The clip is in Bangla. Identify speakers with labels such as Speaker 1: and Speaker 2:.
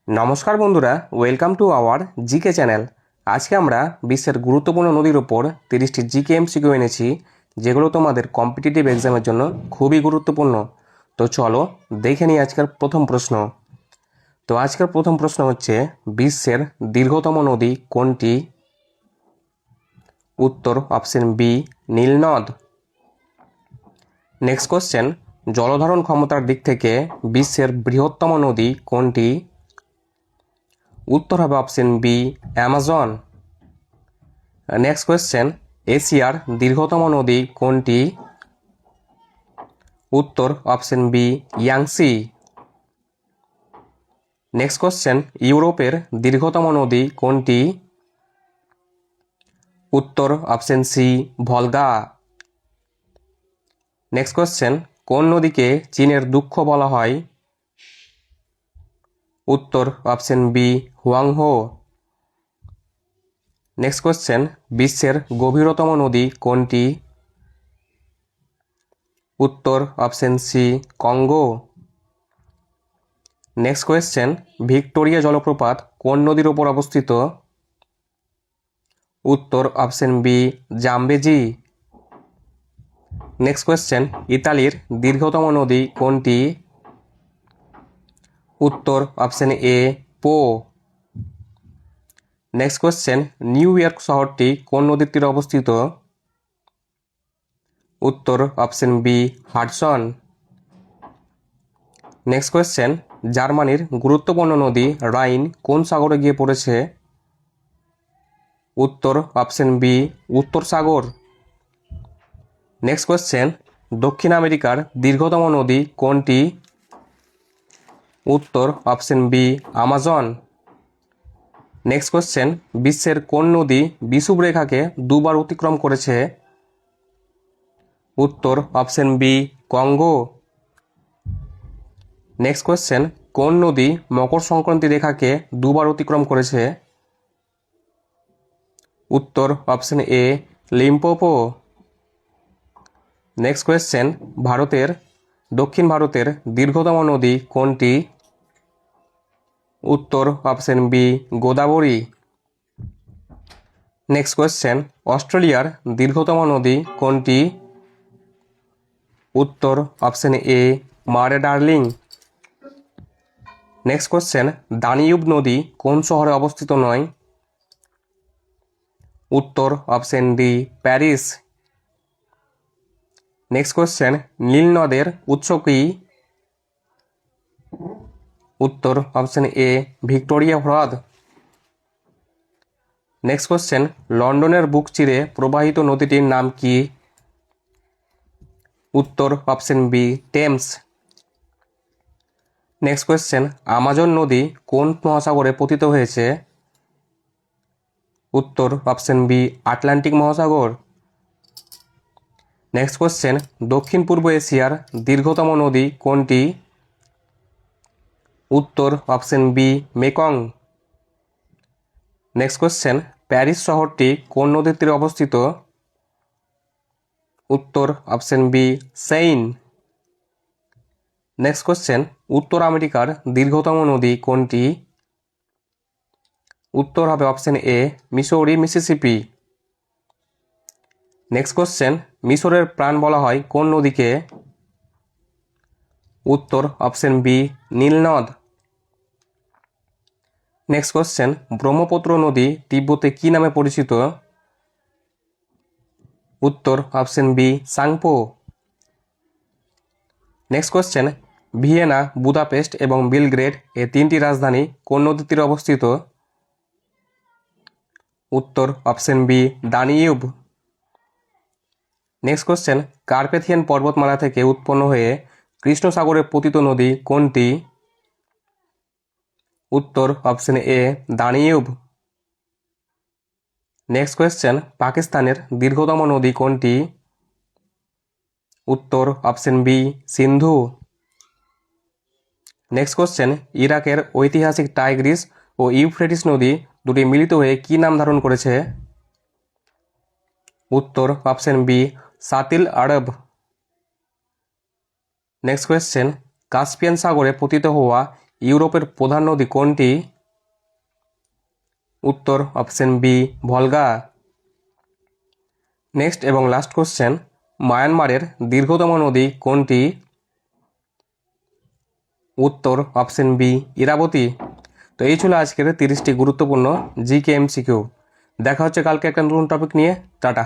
Speaker 1: নমস্কার বন্ধুরা, welcome to our GK channel. আজকে আমরা বিশ্বের গুরুত্বপূর্ণ নদীর ওপর 30টি জিকে এমসিকিউ এনেছি, যেগুলো তোমাদের কম্পিটিটিভ এক্সামের জন্য খুবই গুরুত্বপূর্ণ। তো চলো দেখে নিই আজকের প্রথম প্রশ্ন। আজকের প্রথম প্রশ্ন হচ্ছে, বিশ্বের দীর্ঘতম নদী কোনটি? উত্তর অপশন বি, নীল নদ। নেক্সট কোশ্চেন, জলধারণ ক্ষমতার দিক থেকে বিশ্বের বৃহত্তম নদী কোনটি? উত্তর হবে option B, Amazon. Next question, এশিয়ার দীর্ঘতম নদী কোনটি? উত্তর option B, Yangtze. Next question, ইউরোপের দীর্ঘতম নদী কোনটি? উত্তর option C, Volga. Next question, কোন নদীকে চীনের দুঃখ বলা হয়? উত্তর option B, Huang Ho. Next question, বিশ্বের গভীরতম নদী কোনটি? উত্তর option C, Congo. Next question, Victoria জলপ্রপাত কোন নদীর ওপর অবস্থিত? উত্তর option B, Zambezi. Next question, ইতালির দীর্ঘতম নদী কোনটি? উত্তর অপশন এ, পো। নেক্সট কোয়েশ্চেন, নিউ ইয়র্ক শহরটি কোন নদীর তীরে অবস্থিত? উত্তর option B, Hudson. Next question, জার্মানির গুরুত্বপূর্ণ নদী রাইন কোন সাগরে গিয়ে পড়েছে? উত্তর অপশন বি, উত্তর সাগর। নেক্সট কোয়েশ্চেন, দক্ষিণ আমেরিকার দীর্ঘতম নদী কোনটি? উত্তর option B, Amazon. Next question, বিশ্বের কোন নদী বিষুবরেখাকে দুবার অতিক্রম করেছে? উত্তর option B, Congo. Next question, কোন নদী মকর সংক্রান্তি রেখাকে দুবার অতিক্রম করেছে? উত্তর option A, Limpopo. Next question, দক্ষিণ ভারতের দীর্ঘতম নদী কোনটি? উত্তর option B, Godavari. Next question, অস্ট্রেলিয়ার দীর্ঘতম নদী কোনটি? উত্তর অপশন এ, মারে ডার্লিং। নেক্সট কোয়েশ্চেন, দানিউব নদী কোন শহরে অবস্থিত নয়? উত্তর option D, Paris. Next question, নীল নদের উৎস কি? উত্তর অপশন এ, ভিক্টোরিয়া হ্রদ। নেক্সট কোয়েশ্চেন, লন্ডনের বুক চিরে প্রবাহিত নদীটির নাম কি? উত্তর option B, Thames. Next question, Amazon নদী কোন মহাসাগরে পতিত হয়েছে? উত্তর অপশন বি, আটলান্টিক মহাসাগর। নেক্সট কোয়েশ্চেন, দক্ষিণ পূর্ব এশিয়ার দীর্ঘতম নদী কোনটি? উত্তর option B, Mekong. Next question, Paris শহরটি কোন নদীর তীরে অবস্থিত? উত্তর option B, Seine. Next question, উত্তর আমেরিকার দীর্ঘতম নদী কোনটি? উত্তর হবে option A, Missouri Mississippi. Next question, মিশরের প্রাণ বলা হয় কোন নদীকে? উত্তর অপশন বি, নীল নদ। নেক্সট কোয়েশ্চেন, ব্রহ্মপুত্র নদী তিব্বতে কি নামে পরিচিত? উত্তর option B, Tsangpo. Next question, Vienna, Budapest এবং বেলগ্রেড এই তিনটি রাজধানী কোন নদীর তীরে অবস্থিত? উত্তর option B, Danube. Next question, Carpathian পর্বতমালা থেকে উৎপন্ন হয়ে কৃষ্ণ সাগরে পতিত নদী কোনটি? উত্তর অপশন এ, দানিউব। নেক্সট কোয়েশ্চেন, পাকিস্তানের দীর্ঘতম নদী কোনটি? উত্তর অপশন বি, সিন্ধু। নেক্সট কোয়েশ্চেন, ইরাকের ঐতিহাসিক টাইগ্রিস ও ইউফ্রেটিস নদী দুটি মিলিত হয়ে কি নাম ধারণ করেছে? উত্তর অপশন বি, সাতিল আরব। নেক্সট কোয়েশ্চেন, কাস্পিয়ান সাগরে পতিত হওয়া ইউরোপের প্রধান নদী কোনটি? উত্তর অপশন বি ভলগা। নেক্সট এবং লাস্ট কোশ্চেন, মায়ানমারের দীর্ঘতম নদী কোনটি? উত্তর অপশন বি ইরাবতী। তো এই ছিল আজকের 30টি গুরুত্বপূর্ণ জিকে এমসিকিউ। দেখা হচ্ছে কালকে একটা নতুন টপিক নিয়ে। টাটা।